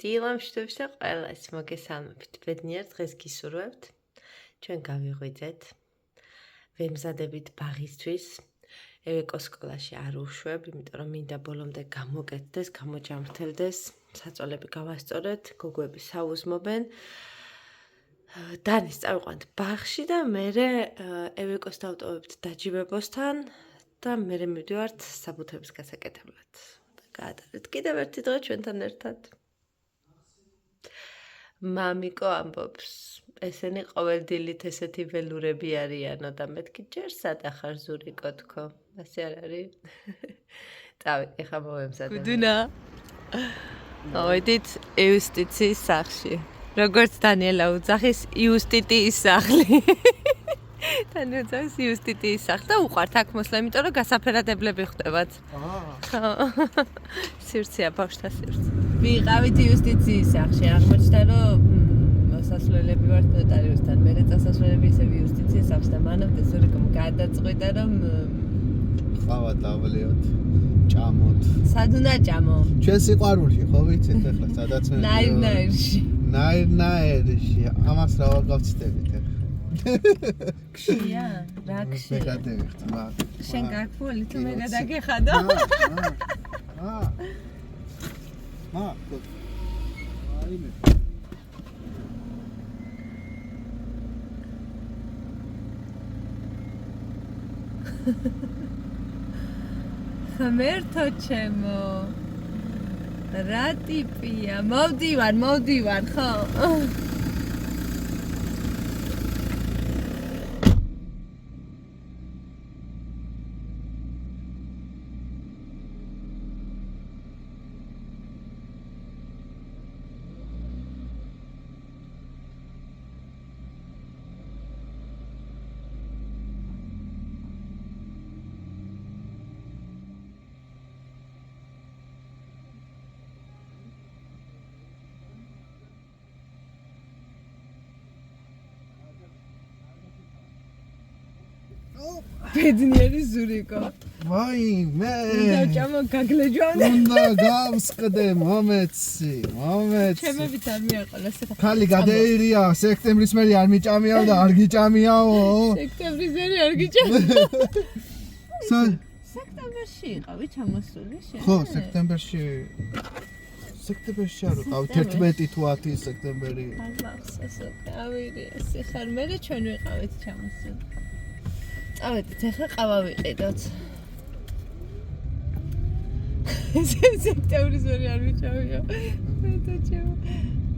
დილამშვიდობის და ყველას მოგესალმებით. ბედნიერ დღეს გისურვებთ. ჩვენ გავიღვიძეთ. ვემზადებით ბაღისთვის. ევეკო სკოლაში არ უშვებ, იმიტომ რომ მინდა ბოლომდე გამოკეთდეს, გამოჯამრთელდეს, საწოლები გავასწორეთ, გოგოები საუზმობენ. დანის წავიყვანთ ბაღში და მერე ევეკოს დავტოვებთ დაჯიბებოსთან და მერე მივდივართ საბუთების გასაკეთებლად. გაატარეთ კიდევ ერთი დღე ჩვენთან ერთად. მამიკო ამბობს, ესენი ყოველდილით ესეთი ველურები არიანო და მეთქი ჯერ სადა ხარ ზურიკო თქო. ასე არ არის? წავი, ეხლა მოვემზადე. გუდუნა. ავედით იუსტიციის სახლში. როგორც დანიელა უძახის იუსტიტიის სახლი. დანიელა იუსტიტიის სახლი და უყვართ აქ მოსვლა, იმიტომ რომ გასაფერადებლები ხდებათ. სივრცეა ბავშვთა სივრცე. ვიყავით იუსტიციის სახლში, აღმოჩნდა რომ მოსასვლელები ვართ ნოტარიუსთან, მერე წასასვლელები ისევ იუსტიციის სახლში და მანამდე ზურიკომ გადაწყვიტა რომ ხავა დავლიოთ, ჭამოთ. სად უნდა ჭამო? ჩვენ სიყვარულში ხო ვიცით ახლა სადაც მე ნაირ-ნაირში. ნაირ-ნაირში. ამას რა გავცდებით ახლა? ქშია? რა ქშია? მე გადავიხთ, მაგ. შენ გაგფული თუ მე გადაგეხადო? აიმე. ხმერთო ჩემო. რა ტიპია? მოვდივარ, ხო? ბედნიერი ზურიკო. ვაი, მე. დაჭამო გაგლეჯვანე. უნდა გავსყდე, მომეცი. ჩემებით არ მიაყოლეს ახლა. ხალი გადაირია, სექტემბრის მერე არ მიჭამიაო და არ გიჭამიაო. სექტემბრის მერე არ გიჭამო. სექტემბერში იყავი ჩამოსული შენ? ხო, სექტემბერში არ ვიყავ, 11 თუ 10 სექტემბერი. არ მახსოვს, ავირია, ხარ მერე ჩვენ ვიყავით ჩამოსული. წავედით, ახლა ყავა ვიყიდოთ. სექტემბრის მერე არ ვიჭამიო. მეტო ჩემო.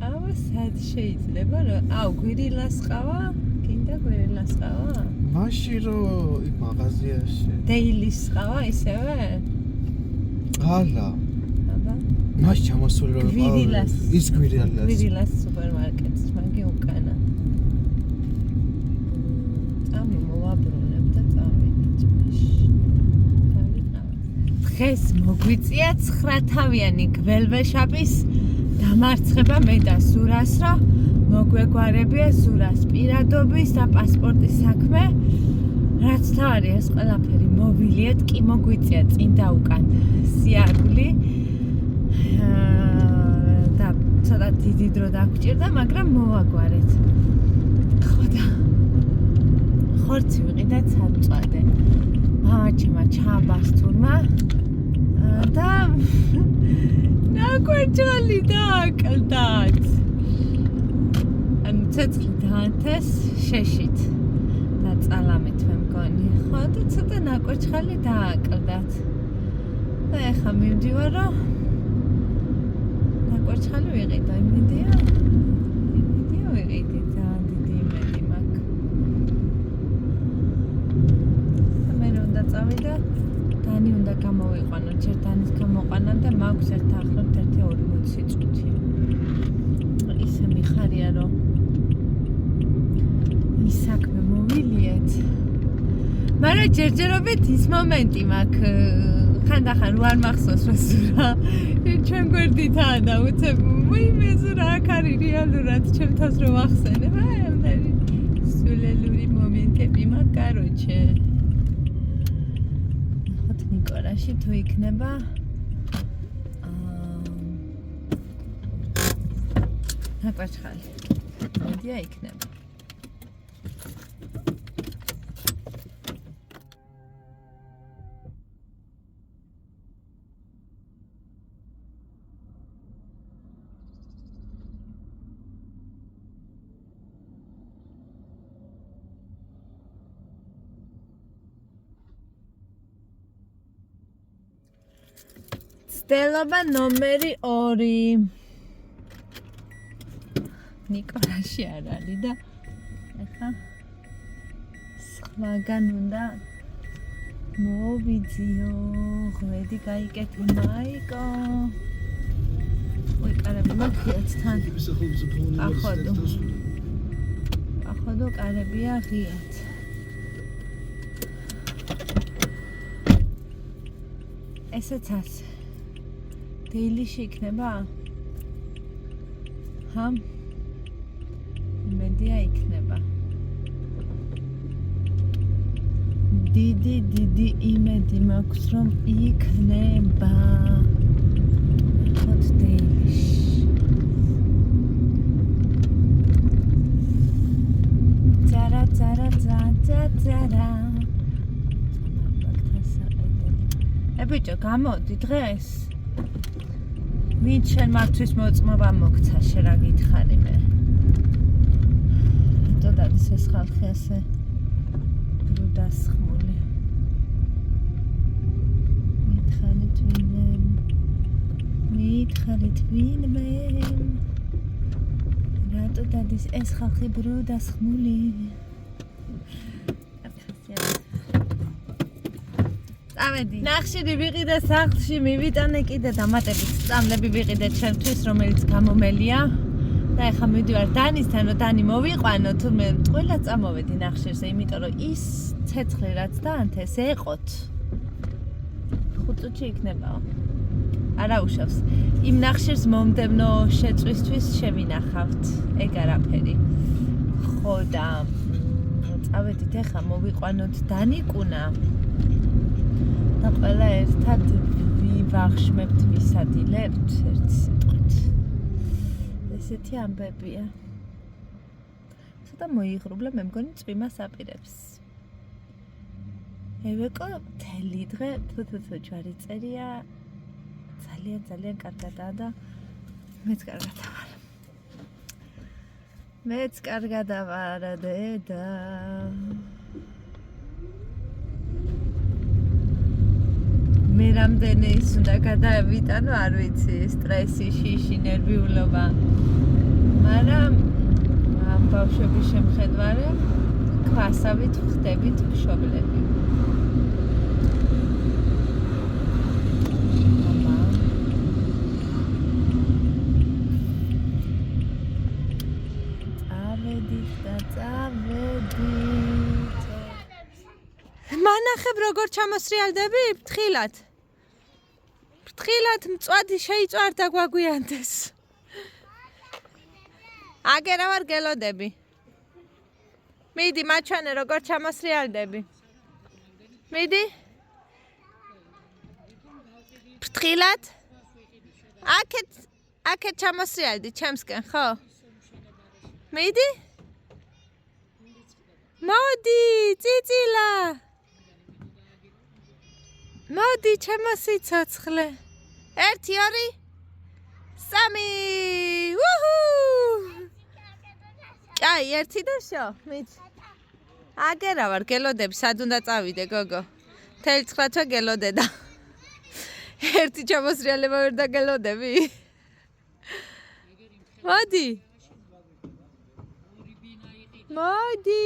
აბა სად შეიძლება რომ გვირილას ყავა? გინდა გვირილას ყავა? მაშინ რომ იქ მაღაზიაში. დეილის ყავა ისევე? არა. აბა. მაშ ჩამოსული რომ გვირილას. ის გვირილას. გვირილას სუპერმარკეტს მაგი უკანა. წამო მოვაბრუნებ და წავედით მაშინ. დღეს მოგვიწია 9-თავიანი გველვეშაპის დამარცხება მე და სურას რომ მოგვეგვარებია სურას პირადობის და პასპორტის საქმე. რაც თავარი ეს ყველაფერი მოვილიეთ, კი მოგვიწია წინ და უკან სიარული. და ცოტა დიდი დრო დაგვჭირდა, მაგრამ მოვაგვარეთ. ხოდა ხორცი ვიყიდეთ საწვადე. მამაჩემა ჩააბასთურმა და ნაკვერჭალი დააკლდათ. ანუ ცეცხლი დაანთეს შეშით და წალამით მე მგონი. ხო და ცოტა ნაკვერჭალი დააკლდათ. და ეხა მივდივარ რომ ნაკვერჭალი ვიყიდო, იმედია ვიყიდით და დიდი იმედი მაქვს. და მე უნდა წავიდე, დანი უნდა გამოვიყვანო, ჯერ დანის გამოყვანამდე მაქვს ერთ ახლობთ 1:40 წუთი. ისე მიხარია რომ ის საქმე მოვილიეთ. მაგრამ ჯერჯერობით ის მომენტი მაქვს, ხანდახან ვარ მახსოვს რომ სურა ჩვენ გვერდითაა და უცებ მე სურა აქ არის რეალურად ჩემ თავს რომ ახსენებ. აი ამდენი სულელური მომენტები მაქვს, კაროჩე. ხოთ ნიკოლაში თუ იქნება ნაკვაჩხალი. მედია იქნება. Stella ნომერი 2. ნიკოლაში არ არის და ეხა სხვაგან უნდა მოვიძიო. ღვედი გაიკეთე მაიკო. კარები მაგიათ თან. ახოდო კარებია ღიათ. ესეც ასე. დეილიში იქნება? ჰა? მედია იქნება. დიდი იმედი მაქვს რომ იქნება. ხოთ დეილიში. ძარა. ბიჭო, გამოდი დღეს. ვინც შენ მართვის მოწმობა მოგცა, შე რა გითხარი მე. დოდადის ეს ხალხი ასე დასხმული. მითხარით ვინმე. რატო დადის ეს ხალხი დასხმული. წავედი. ნახშირი ვიყიდე სახლში, მივიტანე კიდე დამატებით სწავლები ვიყიდე ჩემთვის, რომელიც გამომელია. და ეხლა მივდივარ დანისთან, რომ დანი მოვიყვანო, თურმე ყველა წამოვედი ნახშირზე, იმიტომ რომ ის ცეცხლი რაც დაანთეს ეყოთ. 5 წუთში იქნებაო. არა უშავს. იმ ნახშირს მომდევნო შეწვისთვის შევინახავთ. ეგ არაფერი. ხო და წავედით ეხლა მოვიყვანოთ დანიკუნა. და ყველა ერთად ვივახშმებთ, ვისადილებთ ერთ სიტყვით. ესეთი ამბებია. ცოტა მოიღრუბლა, მე მგონი წვიმას აპირებს. ევეკო მთელი დღე თუთუთუ ჯვარი წერია. ძალიან კარგადაა და მეც კარგად ვარ. მეც კარგად ვარ დედა. მე რამდენი ის უნდა გადავიტანო, არ ვიცი, სტრესი, შიში, ნერვიულობა. მაგრამ ამ ბავშვების შემხედვარებ ქვასავით ვხდებით მშობლები. მანახებ როგორ ჩამოსრიალდები ფრთხილად. ფრთხილად მწვადი შეიწვარდა გვაგვიანდეს. აგერა ვარ გელოდები. მიდი მაჩვენე როგორ ჩამოსრიალდები. მიდი. ფრთხილად. აქეთ ჩამოსრიალდი ჩემსკენ, ხო? მიდი. მოდი, წიწილა. მოდი ჩემოსიცოცხლე. 1 2 3 უჰუ. კაი, 1 და შო, მიდი. აგერა ვარ გელოდები, სად უნდა წავიდე გოგო? 9 თვე გელოდედა. 1 ჩამოსრიალება ვერ დაგელოდები. მოდი. მოდი.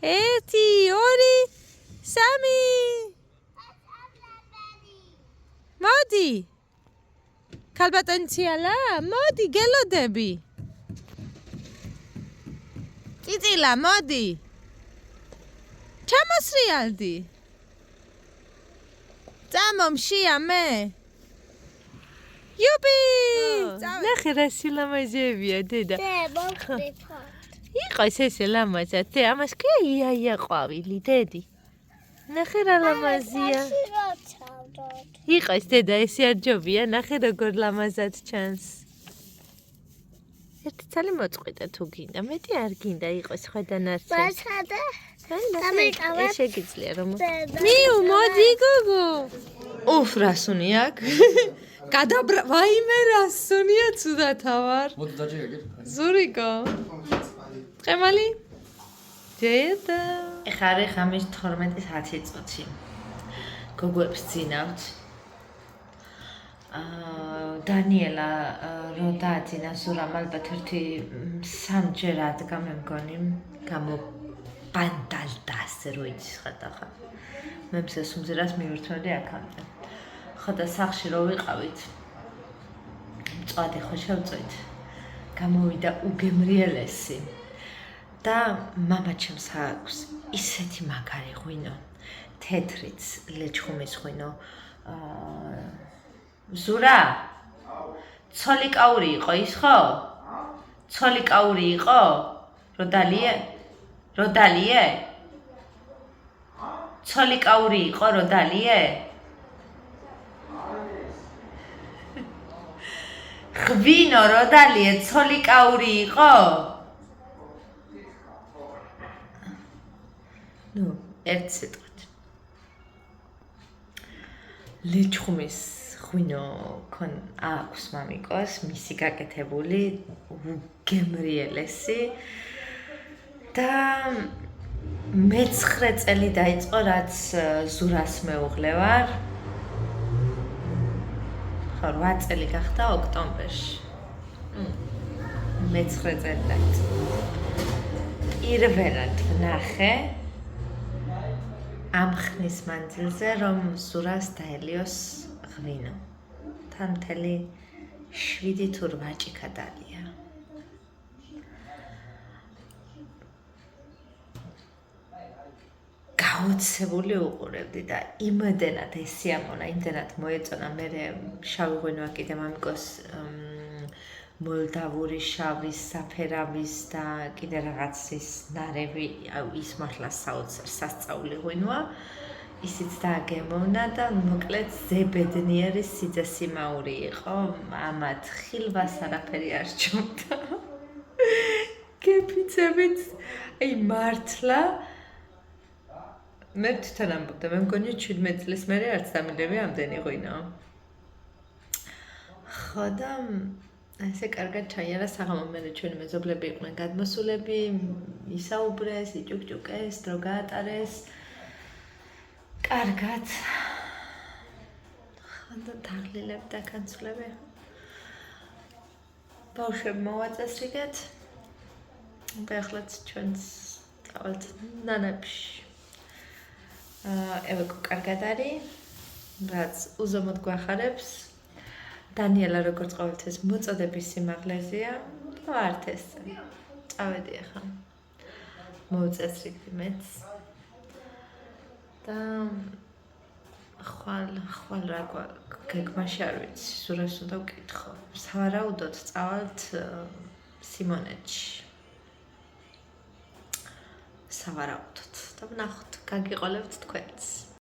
1 2 3 მოდი. ქალბატონციალა, მოდი გელოდები. წიწილა, მოდი. ჩამოსრიალდი. წამომშია მე. იუპი! ნახე რა სილამაზეებია დედა. იყო ესე ლამაზად, დე ამას ქვია ია ყვავილი, დედი. ნახე რა ლამაზია. იყო ეს დედა, ესე არ ჯობია, ნახე როგორ ლამაზად ჩანს. ერთი ცალი მოწყვიტე თუ გინდა, მეტი არ გინდა იყოს ხვედანარჩენ. მაშადა შეგიძლია რომ მიუ მოდი გოგო. უფ რასუნია აქ? გადაბრა ვაიმე რასუნია ცუდათა ვარ. მოდი დაჭერე. ზურიკო. ყემალი? დედა. ეხლა არის ღამის 12:10 წუთი. გოგოებს ძინავთ. დანიელა რო დააძინა ზურამ ალბათ ერთი 3-ჯერ ადგა მე მგონი გამოპანდალდა ასე რო იცის ხატახა. მე მსეს უმზირას მივირთმევდი აქამდე. ხო და სახში რო ვიყავით. მწვადი ხო შევწვით. გამოვიდა უგემრიელესი. და მამაჩემს აქვს ისეთი მაგარი ღვინო. თეთრიც ლეჩხუმის ღვინო. ზურა ცოლიკაური იყო ის ხო? ცოლიკაური იყო? როდალიე? ცოლიკაური იყო როდალიე? ღვინო როდალიე ცოლიკაური იყო? ნუ ერთ სიტყვით. ლეჩხუმის ღვინო აქვს მამიკოს, მისი გაკეთებული უგემრიელესი და მე-9 წელი დაიწყო რაც ზურას მეუღლე ვარ. ხო 8 წელი გახდა ოქტომბერში. მე-9 წელი დაიწყო. პირველად ვნახე ამ ხნის მანძილზე რომ ზურას დაელიოს ღვინო. თან მთელი 7 თუ 8 ჭიქა დალია. გაოცებული უყურებდი და იმდენად ესიამონა, იმდენად მოეწონა მე შავი ღვინო კიდე მამიკოს მოლდავური შავის, საფერავის და კიდე რაღაცის ნარევი, ის მართლა სასწაული ღვინოა. ისიც დააგემოვნა და მოკლედ ზებედნიერი სიძესიმაური იყო. ამათ ხილვას არაფერი არ სჯობდა. გეფიცებით, აი მართლა მე თვითონ ამბობდა, მე მგონია 17 წლის მერე არც დამილები ამდენი ღვინო. ხო და ესე კარგად ჩაიარა საღამო მერე ჩვენი მეზობლები იყვნენ გადმოსულები, ისაუბრეს, იჭუკჭუკეს, დრო გაატარეს. კარგად. ხანდა თაღლილები და კანცლები. ბავშვები მოვაწესრიგეთ. და ახლაც ჩვენს წავალთ ნანებში. ევეკო კარგად არის. რაც უზომოდ გვახარებს. დანიელა როგორც ყოველთვის მოწოდების სიმაღლეზეა. ვართ ეს. წავედი ახლა. მოვწესრიგდი მეც. და ხვალ რა გეგმაში არ ვიცი, სურას უნდა ვკითხო. სავარაუდოდ წავალთ სიმონეთში. სავარაუდოდ და ვნახოთ, გაგიყოლებთ თქვენც.